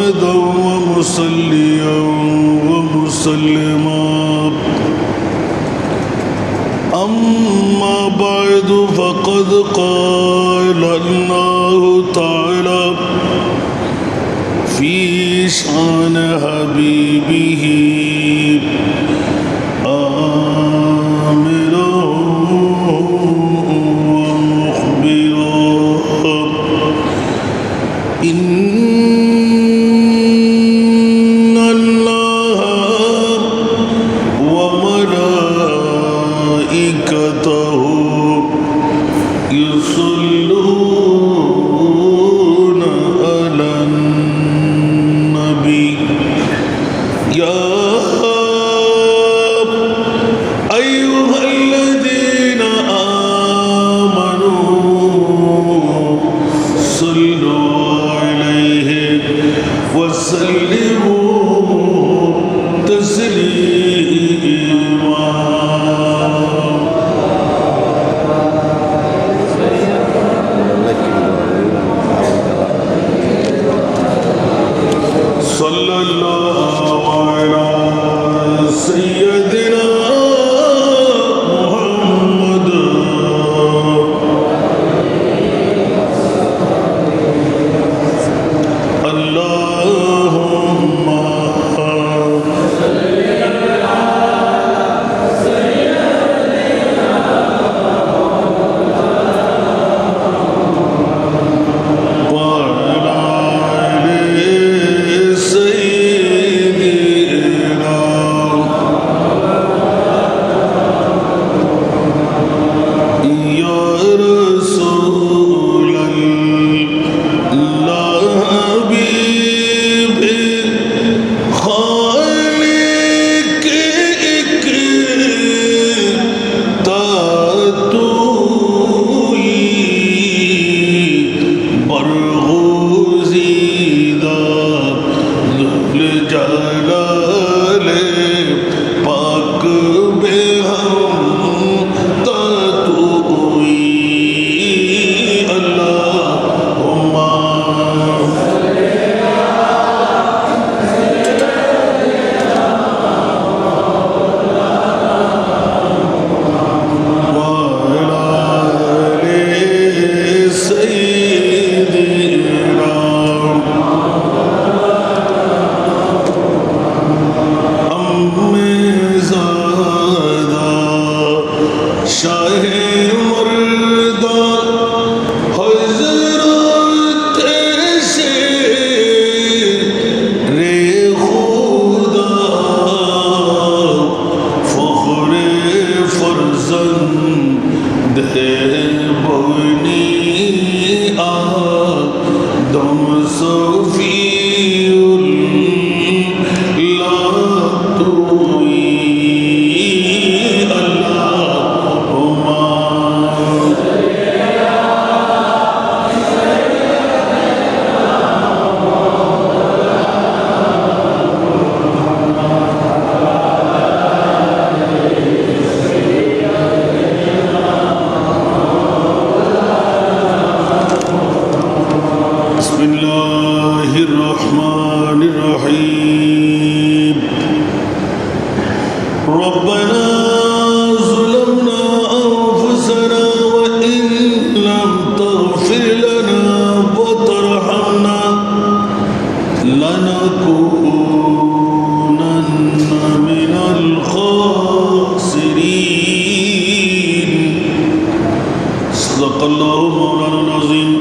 محمدا ومصليا ومسلما أما بعد فقد قال الله تعالى في شأن حبيبه آمرا ومخبرا إن الله وملائكته يصلون على النبي يا أيها الذين آمنوا صلوا عليه وسلموا تسليما صلى الله على سيدنا محمد اللهم وعلى آل سيدنا يا رسول الله حبيب خالق تاتوی برغوزیدہ ذوالجلال پاک بے ہم تاتوی اللہم وعلى آل سيدنا अम्मेज़ादा शाहे मर्दा हज़रत शेरे खुदा फ़ख्रे फ़र्ज़ंद बनी आदम सफ़ीउल्लाह तुई अल्लाहुम्मा बिस्मिल्लाहिर्रहमानिर्रहीम रब्बना ज़लमना अनफुसना व इन लम तग़फिर लना व तरहमना लनकूनन्ना मिनल खासिरीन सदक़ल्लाहु मौलाना अज़ीम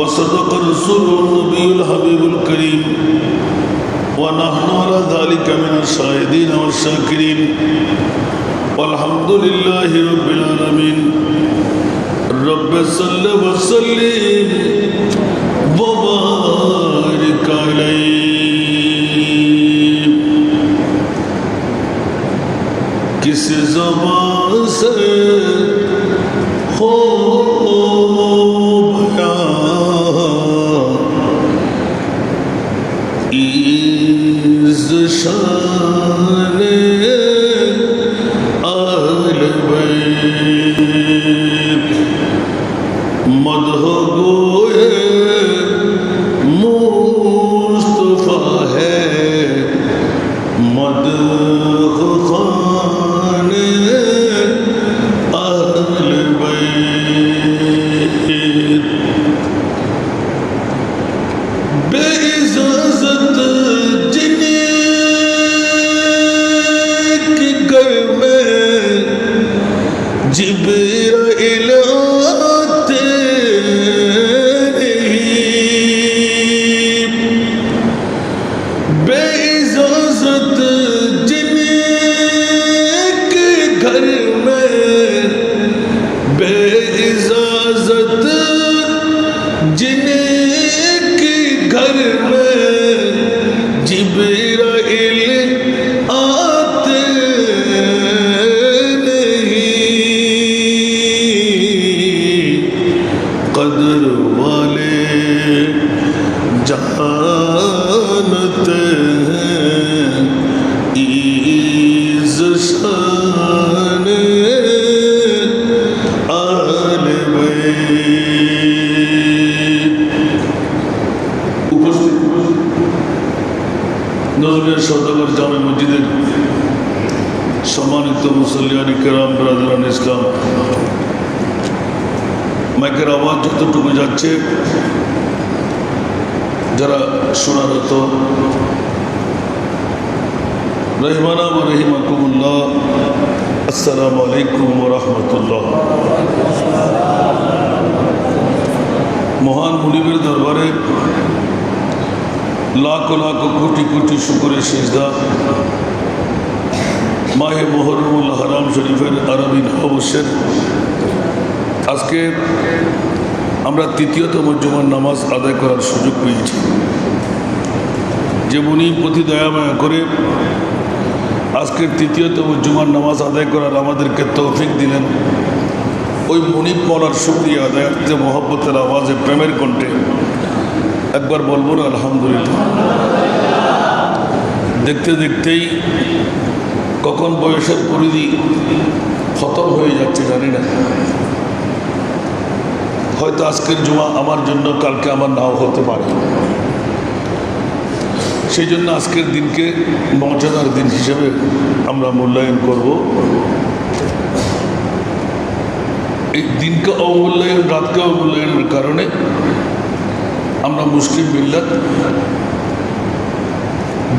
वसदक़ रसूलुहुन नबियुल हबीबुल करीम वनहनु अला ज़ालिका मिनश शाहिदीन वश्शाकिरीन वल्हम्दुलिल्लाहि रब्बिल आलमीन रब्बि सल्लि व सल्लिम व बारिक अलैहि किस ज़बान से हो शाने आले बैत मदह गोए जानते हैं ईज़ शान आले बैत। उपस्थित নজরুলের সওদাগর জামে মসজিদের সম্মানিত মুসল্লিয়ান কিরাম, ব্রাদারান ইসলাম, মাইকের আওয়াজ যতটুকু যাচ্ছে যারা শোনারত রহিমানা ওয়া রহিমাকুমুল্লাহ, আসসালামু আলাইকুম ওয়া রাহমাতুল্লাহ। মহান মুনিবের দরবারে লাখো লাখো কোটি কোটি শুকরের সিজদা। মাহে মুহররমুল হারাম শরীফের আরবি নববর্ষের আজকে আমরা তৃতীয়তম জুমার নামাজ আদায় করার সুযোগ পেয়েছি। যে মুনিব প্রতি দয়ামায়া করে আজকের তৃতীয়তম জুমার নামাজ আদায় করার আমাদেরকে তৌফিক দিলেন, ওই মুনিব মওলার শুকরিয়া আদায়ার্থে মহব্বতের আওয়াজে প্রেমের কণ্ঠে একবার বলবো না আলহামদুলিল্লাহ। দেখতে দেখতেই কখন বয়সের পরিধি খতম হয়ে যাচ্ছে জানি না। হয়তো আজকের জুমা আমার জন্য কালকে আমার নাও হতে পারে। সেই জন্য আজকের দিনকে মর্যাদার দিন হিসেবে আমরা মূল্যায়ন করব। এই দিনকে অমূল্যায়ন, রাতকে অমূল্যায়নের কারণে আমরা মুসলিম মিল্লাত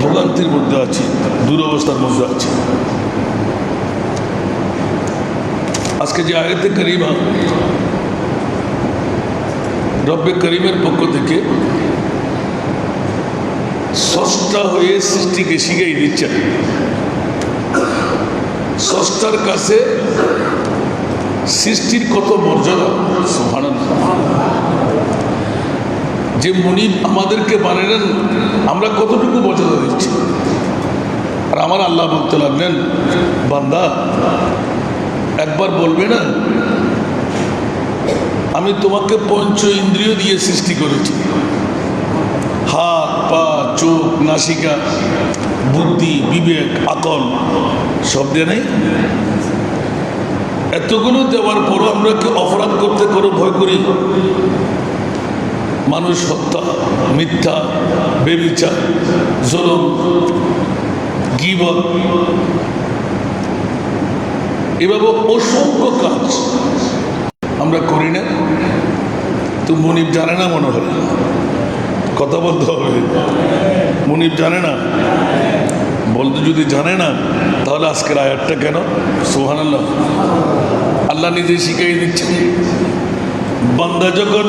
ভোগান্তির মধ্যে আছি, দুরবস্থার মধ্যে আছি। আজকে যে আয়াতে কারিমা রব্বে করিমের পক্ষ থেকে স্রষ্টা হয়ে সৃষ্টিকে শিখাই দিচ্ছে, স্রষ্টার কাছে সৃষ্টির কত মর্যাদা, সুবহানাল্লাহ। যে মুনিব আমাদেরকে বানালেন আমরা কতটুকু মর্যাদা দিচ্ছি। আর আমার আল্লাহ বলতে লাগলেন, বান্দা একবার বলবে না আমি তোমাকে পঞ্চ ইন্দ্রিয় দিয়ে সৃষ্টি করেছি, হাত, পা, চোখ, নাসিকা, বুদ্ধি, বিবেক, আকল সব দিয়ে নেই। এতগুলো দেওয়ার পরও আমরা কি অপরাধ করতে করে ভয় করি? মানুষ হত্যা, মিথ্যা, বেবিচার, জুলুম, গীবত, এভাবে অসংখ্য কাজ আমরা করি না। তো মুনিব জানে না মনে হয়, কথা বলতে হবে। মুনিব জানে না, বলতে যদি জানে না তাহলে আজকের আয়াতটা কেন? সুবহানাল্লাহ। আল্লাহ নিজে শিখিয়ে দিচ্ছেন, বান্দা যখন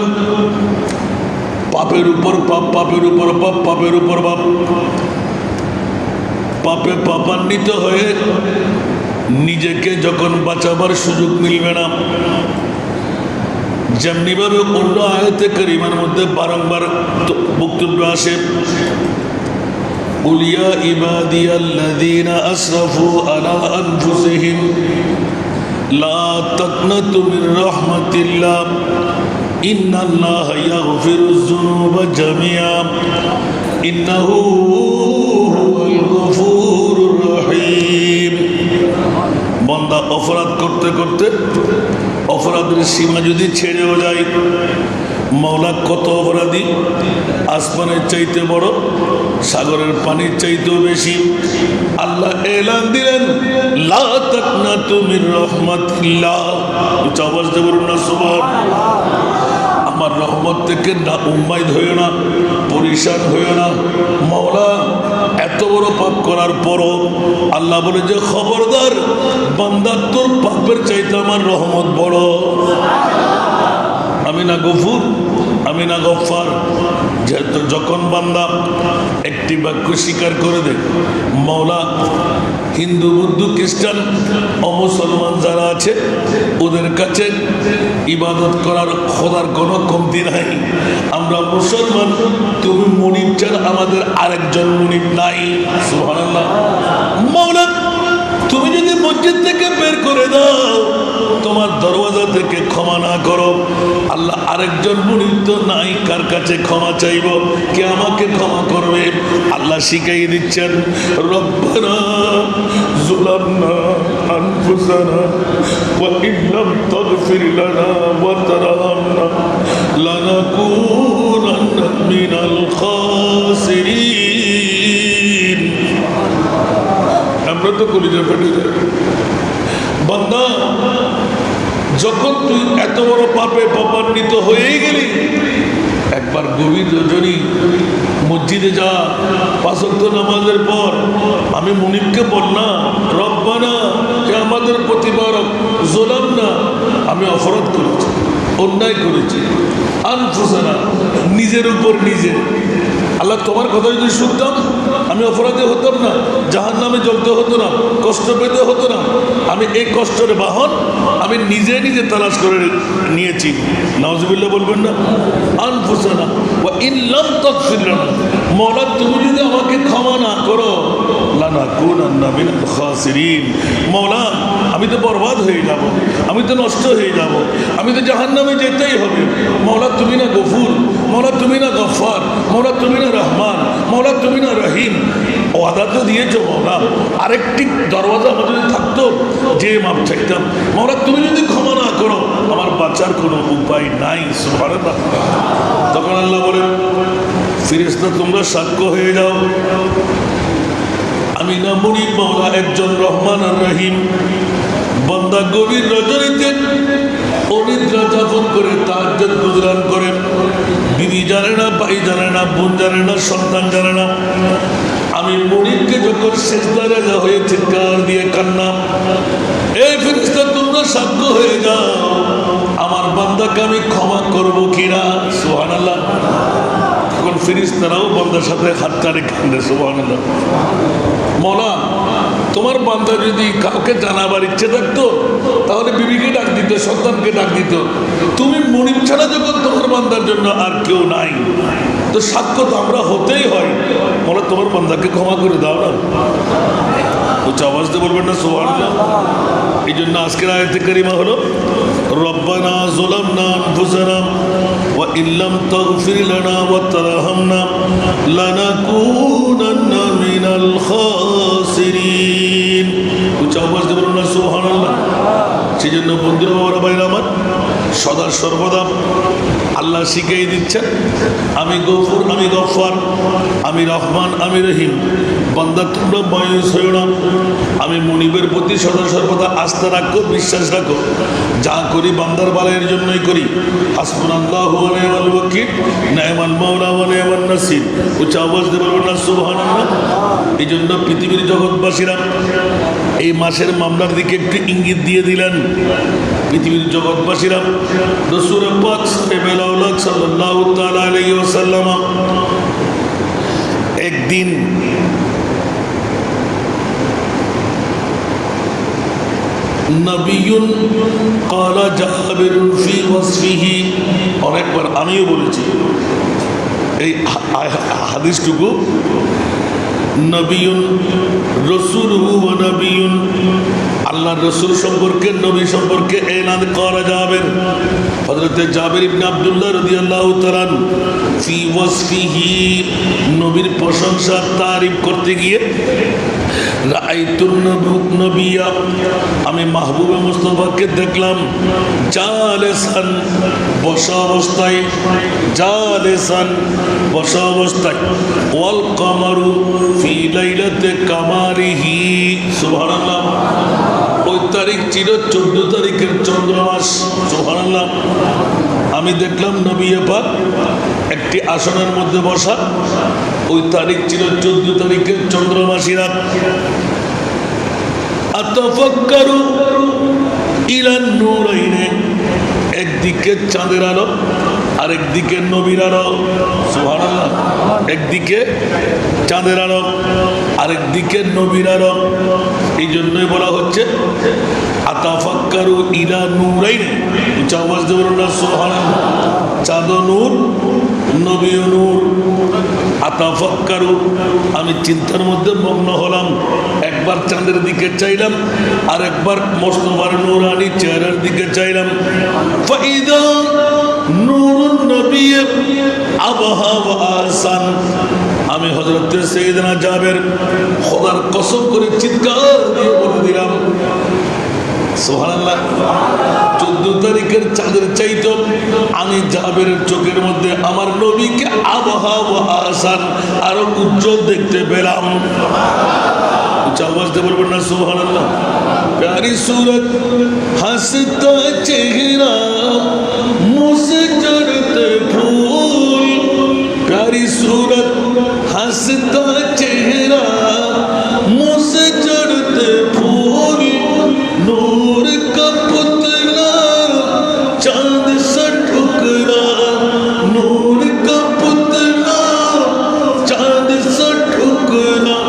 পাপের উপর পাপ, পাপের উপর পাপ, পাপের উপর পাপ, পাপে পাপান্বিত হয়ে নিজেকে যখন বাঁচাবার সুযোগ মিলবে না, যেমনিভাবে অন্য আয়াতে কারিমার মধ্যে বারংবার বক্তব্য আসে, উলিয়া ইবাদিয়াল্লাযীনা আসরাফু আলা আনফুসিহিম লা তাকনাতু মির রাহমাতিল্লাহ ইন্নাল্লাহা ইয়াগফিরুয যুনুবা জামিআ ইন্নাহু হুয়াল গফুরুর রহিম। বান্দা অপরাধ করতে করতে অপরাধের সীমা যদি ছেড়েও যায়, মওলা কত অপরাধী, আসমানের চাইতে বড়, সাগরের পানির চাইতেও বেশি। আল্লাহ এলান দিলেন, লা তাকনাতু মির রাহমাতিল্লাহ। উচ্চ আওয়াজ দিয়ে বলুন না সুবহানাল্লাহ। আমার রহমত থেকে না উম্মাইদ হইও না, পরিশান হইও না। মওলা এত বড় পাপ করার পরও আল্লাহ বলে যে খবরদার বান্দা, তোর পাপের চাইতে আমার রহমত বড়। আমি না গফুর, আমি না গফফার। যেহেতু যখন বান্দা একটি বাক্য স্বীকার করে দেয়, মওলা হিন্দু, বৌদ্ধ, খ্রিস্টান, অমুসলমান যারা আছে ওদের কাছে ইবাদত করার খোদার কোনো কমতি নাই। আমরা মুসলমান, তুমি মুনিব ছাড়া আমাদের আরেকজন মুনিব নাই। সুবহানাল্লাহ। মওলা তুমি যদি মসজিদ থেকে বের করে দাও, তোমার দরওয়াজা থেকে ক্ষমা না করো, আল্লাহ আরেকজন মুরিদ তো নাই কার কাছে ক্ষমা চাইব, কে আমাকে ক্ষমা করবে? আল্লাহ শিখাই দিচ্ছেন, রব্বানা যুলামনা আনফুসানা ওয়া ইল্লাম তাগফির লানা ওয়া তারহামনা লানাকুনান্না মিনাল খাসিরিন। আমরা তো কলিজা ফেটে যাই। বান্দা, যখন তুই এত বড় পাপে পাপান্বিত হয়েই গেলি, একবার গভীর রজনী মসজিদে যা, 5 ওয়াক্ত নামাজের পর আমি মুনিবকে বললাম, রব্বানা, হে আমাদের প্রতিপালক, জুলাম না, আমি অপরাধ করেছি, অন্যায় করেছি, আনফুসানা, নিজের উপর নিজে। আল্লাহ, তোমার কথা যদি শুনতাম আমি অপরাধী হতাম না, জাহান্নামে জ্বলতে হতো না, কষ্ট পেতে হতো না। আমি এই কষ্টের বাহন আমি নিজে নিজে তালাশ করে নিয়েছি। নাউজুবিল্লাহ বলবেন না? আনফুসানা ওয়া ইন লাম তাগফির লানা, মওলা তুমি যদি আমাকে ক্ষমা না করো, লানাকুনান্না মিনাল খাসিরিন, মওলা আমি তো বরবাদ হয়ে যাব, আমি তো নষ্ট হয়ে যাব, আমি তো জাহান্নামে যেতেই হবে। মওলা তুমি না গফুর, মওলা তুমি না গফফার, মওলা তুমি না রহমান, মওলা তুমি না রহিম। ওয়াদা তো দিয়েছো মওলা, আরেকটি দরওয়াজা আমাদের থাকতো, যে মাপ চাইতাম। মওলা তুমি যদি ক্ষমা না করো, আমার বাঁচার কোনো উপায় নাই। সুবহানাল্লাহ। তখন আল্লাহ বলেন, ফেরেশতা তোমরা সাক্ষ্য হয়ে যাও, আমি না মুনিব, মওলা একজন রহমান আর রহিম। বান্দা গভীর রজনীতে অনিদ্রা যাপন করে তাহাজ্জুদ গুজরান করে, বিবি জানে না, ভাই জানে না, বোন জানে না, সন্তান জানে না। আমি মুনিবকে যখন সিজদায় রাজা হয়ে চিৎকার দিয়ে কান্না, এই ফেরেশতা তোমরা সাক্ষ্য হয়ে যাও, আমার বান্দাকে আমি ক্ষমা করব কিনা। সুবহানাল্লাহ। তখন ফেরেশতারাও বান্দার সাথে হাতটারে কান্দে। সুবহানাল্লাহ। মওলা, তোমার বান্দা যদি কাউকে জানাবার ইচ্ছে থাকতো, তাহলে বিবিকে ডাক দিত, সন্তানকে ডাক দিত। তুমি মুনিব ছাড়া যখন তোমার বান্দার জন্য আর কেউ নাই, তো সাক্ষ্য তো আমরা হতেই হয়। মওলা তোমার বান্দাকে ক্ষমা করে দাও না। উচ্চ আওয়াজ দিয়ে বলবেন না সুবহানাল্লাহ? এই জন্য আজকের আয়াতে কারিমা হলো, রব্বানা যুলামনা আনফুসানা ওয়া ইল্লাম তাগফির লানা ওয়া তারহামনা লানাকুনান্না মিনাল খাসিরিন। উচ্চ আওয়াজ দিয়ে বলবেন না সুবহানাল্লাহ? সেই জন্য বন্ধুরা, বাবারা, ভাইরা আমার, সদা সর্বদা আল্লাহ শিখিয়ে দিচ্ছেন, আমি গফুর, আমি গফফার, আমি রহমান, আমি রহিম। বান্দা তোমরা মায়ুস হইও না, আমি মুনিবের প্রতি সদা সর্বদা আস্থা রাখো, বিশ্বাস রাখো। যা করি বান্দার ভালোর জন্যই করি। হাসবুনাল্লাহু ওয়া নি'মাল ওয়াকিল, নি'মাল মাওলা ওয়া নি'মান নাসির। উচ্চ আওয়াজ দিয়ে বলবেন না সুবহানাল্লাহ? এই জন্য পৃথিবীর জগৎবাসীরা এই মাসের মামলার দিকে একটু ইঙ্গিত দিয়ে দিলেন। পৃথিবীর জগৎবাসীরা রাসূল পাক সাল্লাল্লাহু তাআলা আলাইহি ওয়াসাল্লাম একদিন নবিয়ুন ক্বালা জাবির ফি ওয়াসফিহি, অনেকবার আমিও বলেছি এই হাদিসটুকু, নবিয়ুন রাসূলুহু ওয়া নবিয়ুন, আল্লাহর রাসূল সম্পর্কে, নবী সম্পর্কে এলান করা জাবির, হযরত জাবির ইবনে আব্দুল্লাহ রাদিয়াল্লাহু তাআলা ফি ওয়াসফিহি, নবীর প্রশংসা তারিফ করতে গিয়ে, রাআইতুন নবিয়্যা, আমি মাহবুবে মুস্তাফাকে দেখলাম, জালিসান, বসা অবস্থায়, জালিসান, বসা অবস্থায়, ওয়াল কামারু ফি লাইলাতি কামারিহি। সুবহানাল্লাহ। ওই তারিখ ছিল 14 তারিখের চন্দ্রমাস। সুবহানাল্লাহ। আমি দেখলাম নবী পাক একটি আসনের মধ্যে বসা। ওই তারিখ ছিল 14 তারিখের চন্দ্রমাসী রাত। আতাফাক্কারু ইলান নূরাইনে, একদিকে চাঁদের আলো, আরেকদিকে নবীর আলো। সুবহানাল্লাহ। একদিকে চাঁদের আলো, আরেকদিকে নবীর আলো। এই জন্যই বলা হচ্ছে আতাফাক্কারু ইলা নূরাইনে। উচ্চ আওয়াজ দিয়ে বলুন না সুবহানাল্লাহ? চাঁদ নূর, নবী নূর। আতাফাক্কারু, আমি চিন্তার মধ্যে মগ্ন হলাম। একবার চাঁদের দিকে চাইলাম, আর একবার মোস্তফার নূরানি চেহারার দিকে চাইলাম। ফাইদা নূরুন নবী আবহা ওয়া আহসান, আমি হযরত সাইয়েদনা জাবের খোদার কসম করে চিৎকার দিয়ে বলে দিলাম সুবহানাল্লাহ, 14 তারিখের চাঁদের চাইতো আমি জাবেরের চোখের মধ্যে আমার নবীকে আবহা ওয়া আহসান আরো উজ্জ্বল দেখতে পেলাম। উচ্চ আওয়াজ দিয়ে বলবেন না সুবহানাল্লাহ। প্যারি सूरत हंसता चेहरा मुझसे चढ़ते फूल, प्यारी सूरत हंसता चेहरा मुझसे चढ़ते फूल, नूर का पुतला चांद सा ठुकरा, नूर का पुतला चांद सा ठुकरा,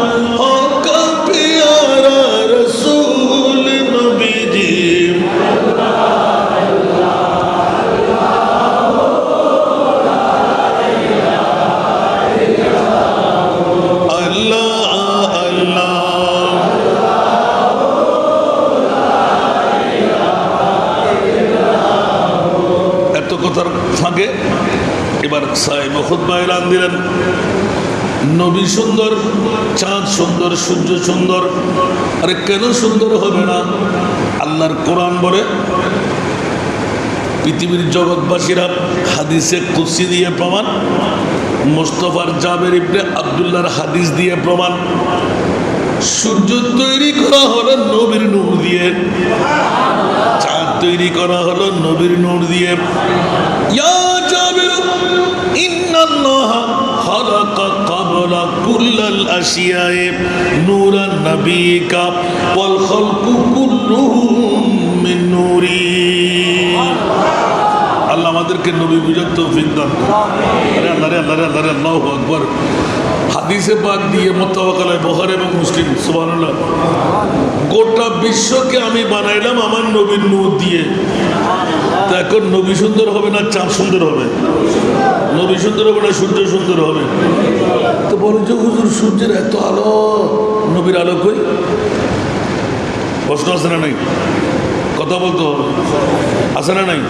आका प्यारा रसूल नबी जी। কথার ফাঁকে এবার সাহেব খুতবা এলান দিলেন, নবী সুন্দর, চাঁদ সুন্দর, সূর্য সুন্দর। আরে কেন সুন্দর হবে না? আল্লাহর কোরআন বলে, পৃথিবীর জগৎবাসীরা হাদিসে কুদসি দিয়ে প্রমাণ, মোস্তফার জাবের ইবনে আব্দুল্লাহর হাদিস দিয়ে প্রমাণ, সূর্য তৈরি করা হলো নবীর নূর দিয়ে, চাঁদ তৈরি করা হলো নবীর নূর দিয়ে। ইয়া জাবির ইন্নাল্লাহ খালাকা ক্বাবলা কুল্লাল আশিয়ায়ে নূরান নবিকা ওয়াল খালকু কুল্লুহুম মিন নূরি। আল্লাহ আমাদেরকে নবী বুঝার তৌফিক দান করুন। আরে আল্লাহ রে আল্লাহ রে আল্লাহ রে, আল্লাহু আকবার। হাদিসে পাক দিয়ে মুত্তাফাক বুখারী এবং মুসলিম, সুবহানাল্লাহ। গোটা বিশ্বকে আমি বানাইলাম আমার নবীর নূর দিয়ে। তা এখন নবী সুন্দর হবে না চাঁদ সুন্দর হবে? নবী সুন্দর হবে না সূর্য সুন্দর হবে? তো বলে যে হুজুর সূর্যের এত আলো, নবীর আলো কই? প্রশ্ন আছে না নাই? কথা বলতে হবে, আছে না নাই?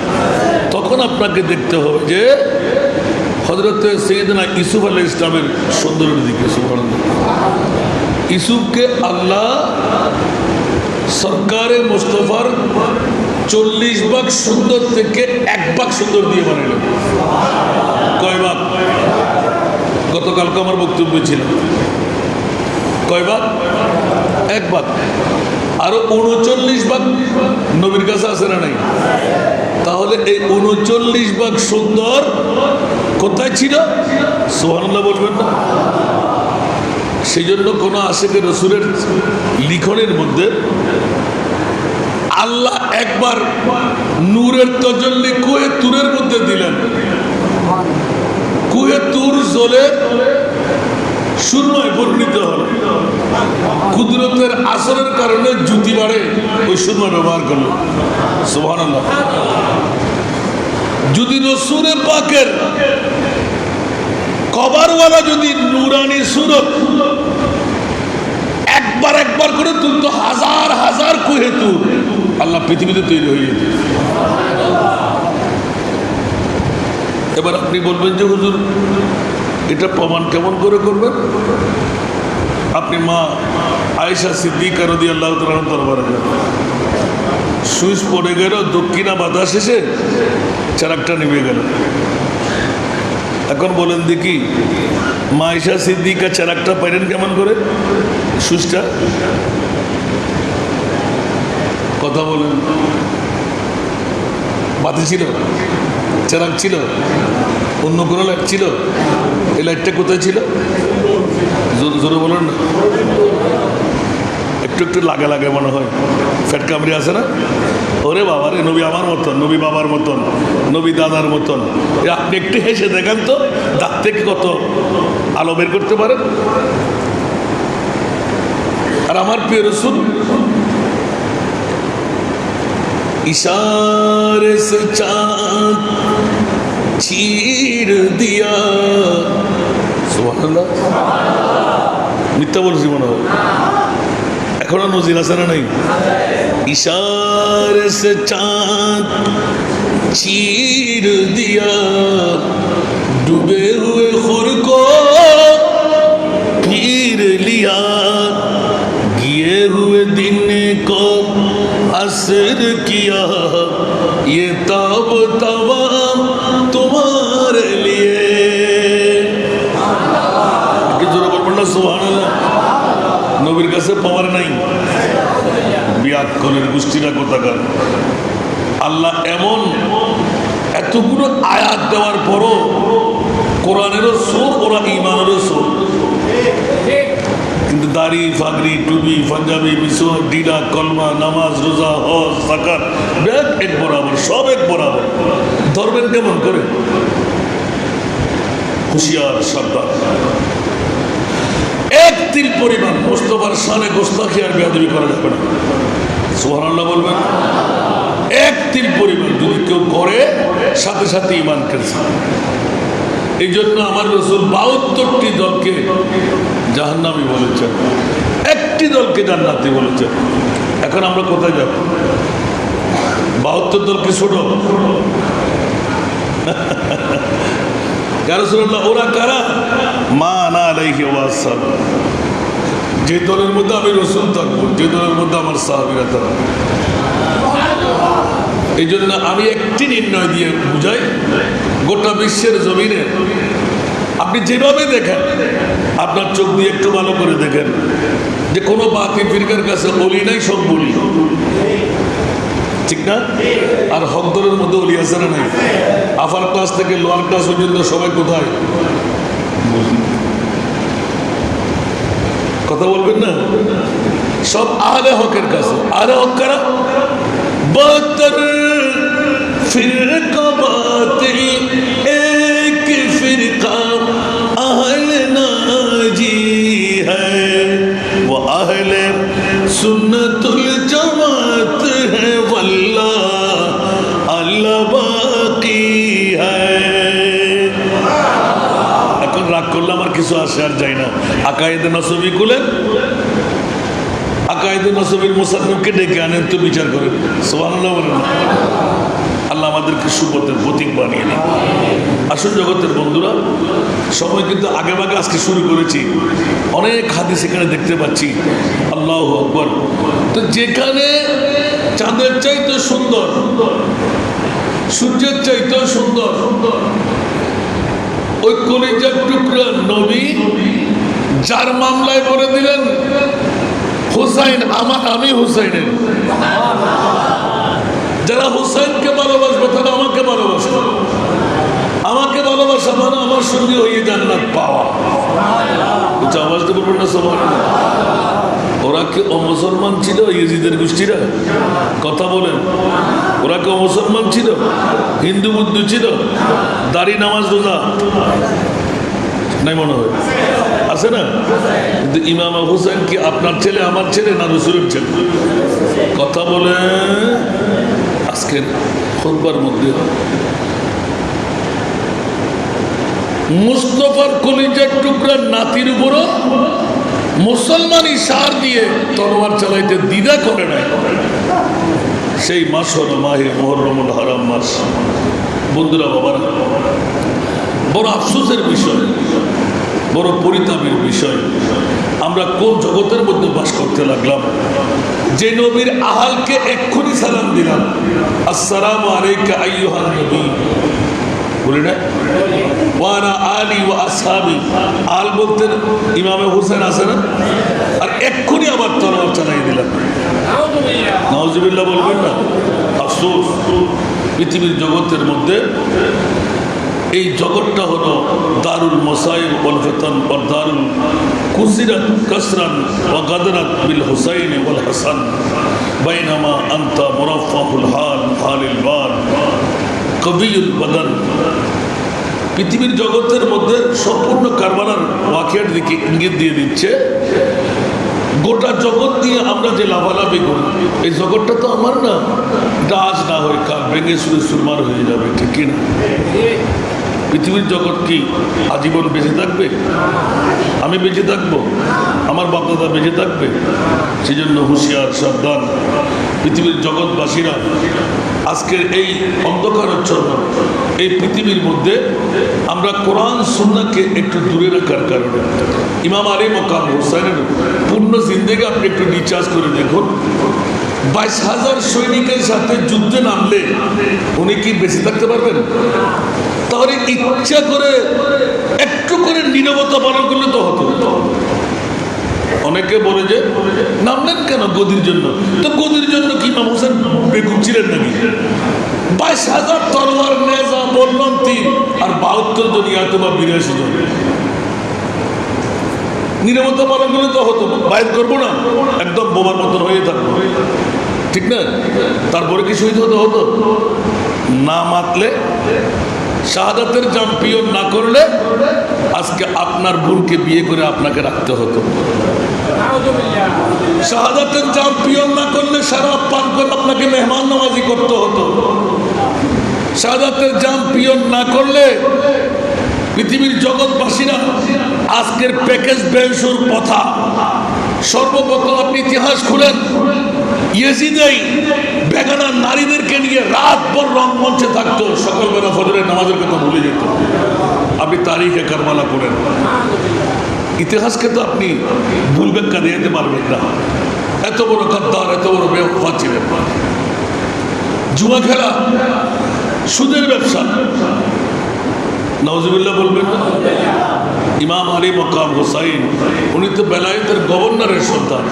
তখন আপনাকে দেখতে হবে যে হযরত সাইয়েদনা ইউসুফ আলাইহিস ইসলামের সৌন্দর্যের দিকে। সুবহানাল্লাহ। ইউসুফকে আল্লাহ সরকারে মোস্তফার 40 ভাগ সুন্দর থেকে 1 ভাগ সুন্দর দিয়ে বানাইলেন। কয় ভাগ? গতকালকে আমার বক্তব্য ছিল, কয় ভাগ? 1 ভাগ। আরো 39 ভাগ নবীর কাছে আছে না নাই? তাহলে এই 39 ভাগ সুন্দর কোথায় ছিল? সুবহানাল্লাহ বলবেন না? সেই জন্য কোনো আশিকে রসুলের লিখনের মধ্যে আল্লাহ একবার নূরের তজল্লি কুয়ে তুরের মধ্যে দিলেন। কুয়ে তুর জ্বলে সুরমায় পরিণত হল। কুদরতের আসরের কারণে জুতি বাড়ে, ওই সুরমা ব্যবহার করলো। সুবহানাল্লাহ। যদি রসুলে পাকের কবরওয়ালা যদি নুরানি সুরত একবার করে তুলতো, হাজার হাজার কুহে তুর আল্লাহ পৃথিবীতে তৈরি হয়ে যেত। এবার আপনি বলবেন যে হুজুর এটা প্রমাণ কেমন করে করবেন? আপনি মা আয়েশা সিদ্দিকা রাদিয়াল্লাহু তাআলা দরবারে যান, সুইচ পড়ে গেল, দক্ষিণা বাতাস এসে চারাকটা নিভে গেল। এখন বলেন দেখি মা আয়েশা সিদ্দিকা চারাকটা পাইলেন কেমন করে? সুইচটা কথা বলেন, বাতি ছিল, চারাক ছিল, অন্য কোনো লাইট ছিল? এই লাইটটা কোথায় ছিল? জোরে বলেন না, একটু একটু লাগে লাগে মনে হয়, ফ্যাট কামড়ি আছে না? ওরে বাবা রে, নবী আমার মতন, নবী বাবার মতন, নবী দাদার মতন। আপনি একটু হেসে দেখেন তো, দাঁত থেকে কত আলো বের করতে পারেন। আর আমার প্রিয় রাসূল इशारे से चाँद चीर दिया। सुभान সুবহানাল্লাহ। মিথ্যা বলছি মনে হয়, এখনো নজির আছে না নাই? इशारे से चांद चीर दिया डूबे हुए खुर को पीर लिया गिए हुए दिन को असर किया ये तब तवा तुम्हारे लिए কি জোরে বলবেন না সুবহানাল্লাহ? নবীর কাছে পাওয়ার নাই, বিয়াক্কলের গোষ্ঠীরা কোথাকার। আল্লাহ এমন এতগুলো আয়াত দেওয়ার পরও কোরআনেরও সোর, ওরা ইমানেরও সোর, কিন্তু দাড়ি ফাগরি টুপি পাঞ্জাবি মিশর ডিডা কলমা নামাজ রোজা হজ যাকাত ব্যাগ এক বরাবর, সব এক বরাবর। ধরবেন কেমন করে? হুঁশিয়ার সাবধান। এক তিল পরিমাণ মুস্তাফার শানে গোস্তাখি আর বেয়াদবি করা যাবে না। সুবহানাল্লাহ বলবেন। এক তিল পরিমাণ যদি কেউ করে সাথে সাথে ঈমান করেছে। এই জন্য আমার রাসূল ৭২টি দলকে জাহান্নামী বলেছেন, একটি দলকে জান্নাতি বলেছেন। এখন আমরা কোথায় যাব? ৭২ দলকে ছোট ইয়া রাসূলুল্লাহ, ওরা কারা? মা আনা আলাইহি ওয়াসাল্লাম, যে দলের মধ্যে আমি রাসূল থাকবো, যে দলের মধ্যে আমার সাহাবীরা থাকবে। এই জন্য আমি একটি নির্ণয় দিয়ে বুঝাই, গোটা বিশ্বের জমিনে আপনি যেভাবে দেখেন, আপনার চোখ দিয়ে একটু ভালো করে দেখেন যে কোনো বাতিল ফিরকার কাছে অলি নাই, সব বলি, ঠিক না? আর হক দলের মধ্যে অলি আছে না নাই? আফার ক্লাস থেকে লোয়ার ক্লাস পর্যন্ত সবাই কোথায়? কথা বলবেন না? সব আহলে হকের কাছে। আহলে হক কারা? বাতর ফিরকা বাতিল এক ফিরকা আহলে নাজি হ্যায়, वो আহলে সুন্নতুল জামাত হ্যায়, वल्लाह अल्लाह बाकी है। এখন রাগ করলে আমার কিছু আসে আর যায় না। আকায়েদে নসবী খুলেন, আকায়েদে নসবীর মুসান্নিফকে ডেকে আনেন তো বিচার করেন। সুবহানাল্লাহ বলেন। আল্লাহ আমাদেরকে সুপথের প্রতীক বানিয়ে দিন। আসল জগতের বন্ধুরা, সময় কিন্তু আগে ভাগে আজকে শুরু করেছি, অনেক হাদিস এখানে দেখতে পাচ্ছি। আল্লাহু আকবার। তো যেখানে চাঁদের চাইতে সুন্দর, সূর্যের চাইতে সুন্দর, ওই কলিজার টুকরা নবী যার মামলায় বলে দিলেন হুসাইন আমার, আমি হুসাইনের। যারা হুসাইনকে ভালোবাসবে তারা আমাকে ভালোবাসবে, আমাকে ভালোবাসা মানে আমার সঙ্গে হয়ে জান্নাত পাওয়া। আওয়াজটা বলবেন না সবাই? ওরা কি অমুসলমান ছিল ইয়েজিদের গোষ্ঠীরা? কথা বলেন। ওরা কি অমুসলমান ছিল? হিন্দু বুদ্ধ ছিল? দাড়ি নামাজ রোজা নাই মনে হয়, আছে না? কিন্তু ইমাম হুসাইন কি আপনার ছেলে, আমার ছেলে, না রাসূলের ছেলে? কথা বলে। আজকের খুতবার মধ্যে মুস্তাফার কলিজার টুকরার নাতির উপরও মুসলমানি সার দিয়ে তরবার চালাইতে দ্বিধা করে নাই। সেই মাস হলো মাহে মুহররমুল হারাম মাস। বন্ধুরা, বাবারা, বড় আফসোসের বিষয়, বড় পরিতাপের বিষয়, আমরা কোন জগতের মধ্যে বাস করতে লাগলাম। যে নবীর আহালকে এক্ষুনি সালাম দিলাম, আসসালামু আলাইকা আইয়ুহান নবী, বলি না? ওয়ানা আলী ওয়া আসহাবি। আল বলতে ইমামে হুসেন আছে না? আর এক্ষুনি আবার তরবার চালাই দিলাম। নাউজুবিল্লাহ বলবেন না? আফসোস, পৃথিবীর জগতের মধ্যে এই জগৎটা হলো দারুল মাসাইব ওয়াল ফিতান ওয়া দারুল কুসিরাত কাসরান ওয়া গাদরাত বিল হুসাইন ওয়াল হাসান বাইনামা আনতা মুরাফফাহুল হাল হালিল বাল কবিউল বদন। পৃথিবীর জগতের মধ্যে সম্পূর্ণ কারবালার ওয়াকিয়ার দিকে ইঙ্গিত দিয়ে দিচ্ছে। গোটা জগৎ নিয়ে আমরা যে লাভালাভি করি, এই জগৎটা তো আমার না, এটা আজ না হয় কাল ভেঙে সুরে সুরমার হয়ে যাবে, ঠিক কিনা? পৃথিবীর জগৎ কি আজীবন বেঁচে থাকবে? আমি বেঁচে থাকবো, আমার বাপদাদা বেঁচে থাকবে। সেই জন্য হুঁশিয়ার, সাবধান পৃথিবীর জগৎবাসীরা। আজকের এই অন্ধকারাচ্ছন্ন এই পৃথিবীর মধ্যে আমরা কোরআন সুন্নাহকে একটু দূরে রাখার কারণে ইমাম আলী মকাম হোসাইনের পূর্ণ জিন্দেগি আপনি একটু রিচার্জ করে দেখুন। 22,000 সৈনিকের সাথে যুদ্ধে নামলে উনি কি বেঁচে থাকতে পারবেন? তাহলে ইচ্ছা করে একটু করে নীরবতা পালন করলে তো হতো। অনেকে বলে যে নামলেন কেন? গদির জন্য। তো গদির জন্য কি ইমাম হোসেন বেকুব ছিলেন নাকি? 22,000 তরোয়ার নেজা বললাম তীর আর 72 জন ইয়াতবা 82 জন। নীরবতা পালন করলে তো হতো। বাইর করবো না, একদম বোমার মতন হয়ে থাকবো, ঠিক না? তারপরে কি শহীদ হতে হতো? না মাতলে, শাহাদাতের চ্যাম্পিয়ন না করলে আজকে আপনার বোনকে বিয়ে করে আপনাকে রাখতে হতো। শাহাদাতের চ্যাম্পিয়ন না করলে শরাব পান করে আপনাকে মেহমান নওয়াজি করতে হতো। শাহাদাতের চ্যাম্পিয়ন না করলে পৃথিবীর জগৎবাসীরা আজকের প্যাকেজ বেলসুর কথা। সর্বপ্রথম আপনি ইতিহাস খুলেন, ইয়েজিদেই বেগানা নারীদেরকে নিয়ে রাতভর রংমঞ্চে থাকতো, সকালবেলা ফজরের নামাজের কথা ভুলে যেত। আপনি তারিখে কারবালা করেন, ইতিহাসকে তো আপনি ভুল ব্যাখ্যা দিতে পারবেন না। এত বড় গদ্দার, এত বড় বেওয়াফা ছিলেন। জুয়া খেলা, সুদের ব্যবসা, নাউজুবিল্লাহ বলবেন না? ইমাম আলী মকাম হোসাইন উনি তো বেলায়েতের গভর্নরের সন্তান।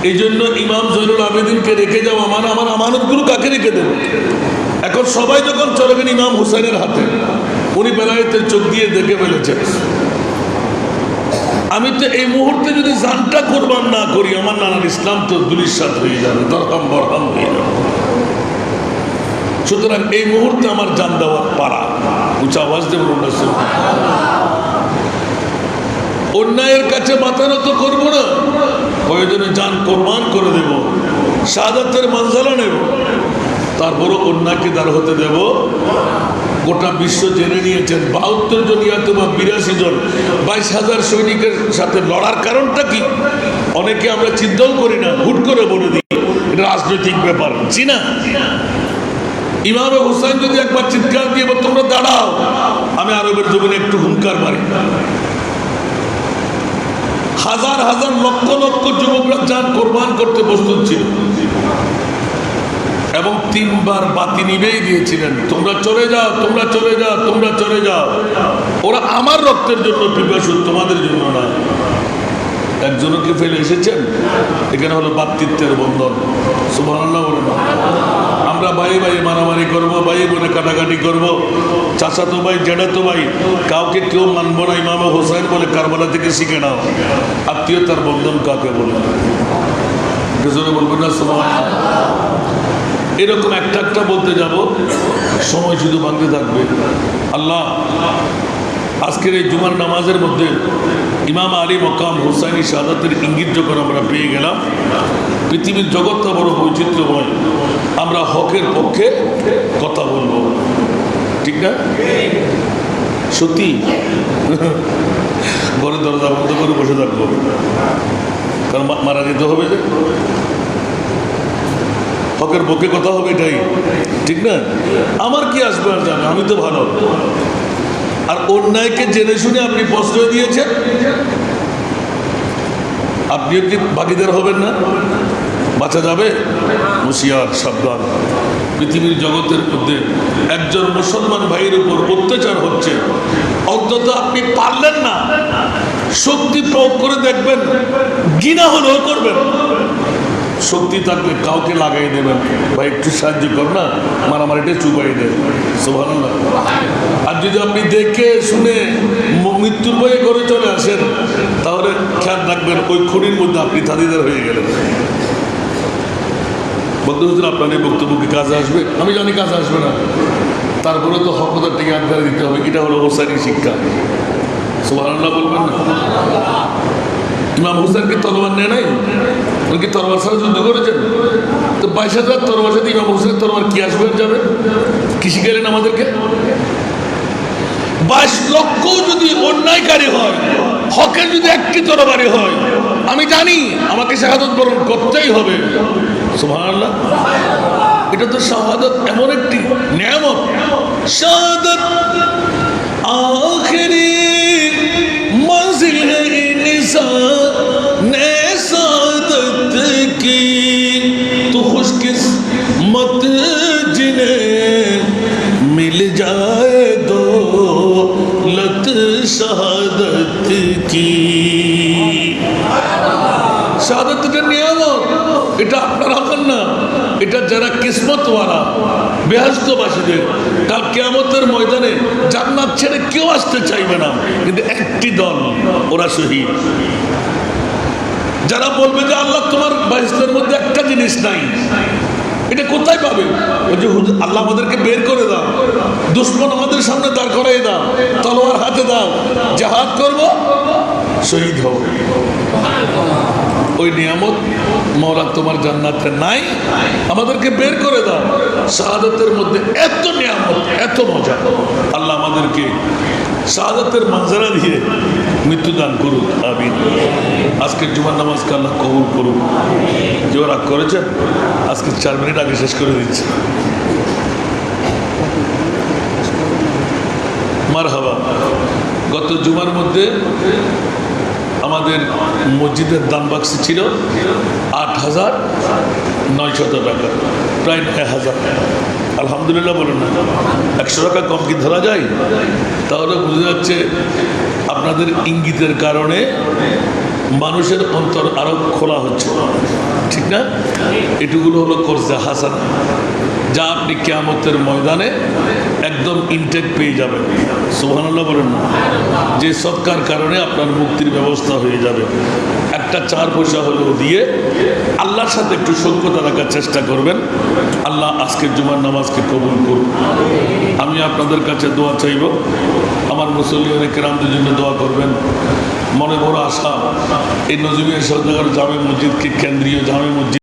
এই জন্য ইমাম জয়নুল আবেদিনকে রেখে যাও, আমার আমানতগুলো কাকে রেখে দেব? এখন সবাই যখন চলবেন ইমাম হুসাইনের হাতে, উনি বেলায়েতের চোখ দিয়ে দেখে ফেলেছেন। আমি তো এই মুহূর্তে যদি জানটা কোরবান না করি, আমার নানার ইসলাম তো দুলিশাত হয়ে যাবে, দরহাম বরহাম হয়ে যাবে। সুতরাং এই মুহূর্তে আমার জান দেওয়ার পারা। উঁচা আওয়াজ দেব, অন্যায়ের কাছে মাথা নত করবো না, প্রয়োজনে জান কোরবান করে দেব, শাহাদাতের মঞ্জলা নেব, তারপরও অন্যায়কে দাঁড় হতে দেব। গোটা বিশ্ব জেনে নিয়েছেন 72 জন ইয়াতবা 82 জন 22,000 সৈনিকের সাথে লড়ার কারণটা কি? অনেকে আমরা চিন্তাও করি না, হুট করে বলে দিই এটা রাজনৈতিক ব্যাপার। জি না, ইমামে হুসাইন যদি একবার চিৎকার দিয়ে তোমরা দাঁড়াও, আমি আরবের জমিনে একটু হুঙ্কার মারি, হাজার হাজার লক্ষ লক্ষ যুবকরা যান কোরবান করতে প্রস্তুত ছিল এবং 3 বার বাতি নিবেই দিয়েছিলেন, তোমরা চলে যাও, তোমরা চলে যাও, তোমরা চলে যাও। ওরা আমার রক্তের জন্য পিপাসু, তোমাদের জন্য না। একজনকে ফেলে এসেছেন। এখানে হলো ভাতৃত্বের বন্ধন। সুবহানাল্লাহ বলেন। আমরা ভাই ভাই মারামারি করবো, ভাই বোনে কাটাকাটি করবো, চাচাতো ভাই জেঠাতো ভাই, কাউকে কেউ মানবো না। ইমাম হোসাইন বলে কারবালা থেকে শিখে নাও আত্মীয়তার বন্ধন কাকে বলে। বলবেন না সুবহানাল্লাহ। এরকম একটা একটা বলতে যাব, সময় শুধু ভাঙতে থাকবে। আল্লাহ আজকের এই জুমার নামাজের মধ্যে ইমাম আলী মকাম হুসাইনি শাহাদাতের ইঙ্গিত যখন আমরা পেয়ে গেলাম, পৃথিবীর জগৎটা বড় বৈচিত্র্যময়, আমরা হকের পক্ষে কথা বলবো, ঠিক না? সত্যি ঘরে দরজা বন্ধ করে বসে থাকবো, কারণ মারা যেতে হবে যে। হকের পক্ষে কথা হবে, এটাই ঠিক না? আমার কি আসবে আর জানে, আমি তো ভালো। আর অন্যায়কে জেনে শুনে আপনি প্রশ্রয় দিয়েছেন, আপনিও কি ভাগীদার হবেন না? বাঁচা যাবে? হুঁশিয়ার, সাবধান। পৃথিবীর জগতের মধ্যে একজন মুসলমান ভাইয়ের উপর অত্যাচার হচ্ছে, অন্তত আপনি পারলেন না, শক্তি প্রয়োগ করে দেখবেন, ঘৃণা হলেও করবেন। শক্তি থাকলে কাউকে লাগাই দেবেন, ভাই একটু সাহায্য কর না, মারামারিটা চুপাই দেয়। সুবহানাল্লাহ। আর যদি আপনি দেখে শুনে মৃত্যুর ভয়ে করে চলে আসেন, তাহলে খেয়াল রাখবেন ওই খুনির মধ্যে আপনি থাদিদার হয়ে গেলেন। বন্ধু হুজুর, আপনার এই বক্তব্য কি কাজে আসবে? আমি জানি কাজে আসবে না, তারপরে তো হকদার থেকে আনসার দিতে হবে। এটা হলো হোসাইনি শিক্ষা। সুবহানাল্লাহ বলবেন না? ইমাম হুসাইন কি তরবার নেয় নাই? উনি কি তরবার ছাড়া যুদ্ধ করেছেন? তো 22,000 তরবার সাথে ইমাম হুসাইনের তরবার কি আসবে যাবে? কি শিখাইলেন আমাদেরকে? 22 লক্ষ যদি অন্যায়কারী হয়, হকের যদি একটি তরবারি হয়, আমি জানি আমাকে শাহাদত বরণ করতেই হবে। সুবহানাল্লাহ। এটা তো শাহাদত এমন একটি নিয়ামত। শাহাদত आखिरी मंजिल है इंसान सादत की, तो खुशकिस्मत जिन्हें मिल जाए दौलत शहादत की। শাহাদত এটা নিয়ামত, এটা আপনার হকের না, এটা যারা কিসমতওয়ালা বেহেশতবাসীদের কাল কিয়ামতের ময়দানে জান্নাত ছেড়ে কেউ আসতে চাইবে না, কিন্তু একটি দল ওরা শহীদ। যারা বলবে যে আল্লাহ তোমার বেহেশতের মধ্যে একটা জিনিস নাই, এটা কোথায় পাবে? ওই যে আল্লাহ আমাদেরকে বের করে দাও, দুশ্মন আমাদের সামনে দাঁড় করাই দাও, তলোয়ার হাতে দাও, জিহাদ করব, শহীদ হব। ওই নিয়ামত মওলা তোমার জান্নাতে নাই, আমাদেরকে বের করে দাও। শাহাদাতের মধ্যে এত নিয়ামত, এত মজা। আল্লাহ আমাদেরকে শাহাদাতের মঞ্জারা দিয়ে মৃত্যুদান করুক, আমিন। আজকের জুমার নামাজকে আল্লাহ কবুল করুক। যে রাগ করেছেন আজকে 4 মিনিট আগে শেষ করে দিচ্ছে। মারহাবা। গত জুমার মধ্যে আমাদের মসজিদের দান বাক্সে ছিল 8,900 টাকা, প্রায় 9,000। আলহামদুলিল্লাহ বলুন না, 100 টাকা কম কি ধরা যায়? তাহলে বোঝা যাচ্ছে আপনাদের ইঙ্গিতের কারণে মানুষের অন্তর আরো খোলা হচ্ছে, ঠিক না? এটুকুলো হলো কর্জা হাসান, যা আপনি কিয়ামতের ময়দানে একদম ইনটেক পেয়ে যাবেন। সুবহানাল্লাহ বলেন না? যে সৎকার কারণে আপনার মুক্তির ব্যবস্থা হয়ে যাবে। একটা 4 পয়সা হলেও দিয়ে আল্লাহর সাথে একটু সখ্যতা রাখার চেষ্টা করবেন। আল্লাহ আজকের জুমার নামাজকে কবুল করুন। আমি আপনাদের কাছে দোয়া চাইব, আমার মুসল্লিয়ানে কেরামদের জন্য দোয়া করবেন। মনে বড় আশা এই নজরুলের সরকার জামে মসজিদকে কেন্দ্রীয় জামে মসজিদ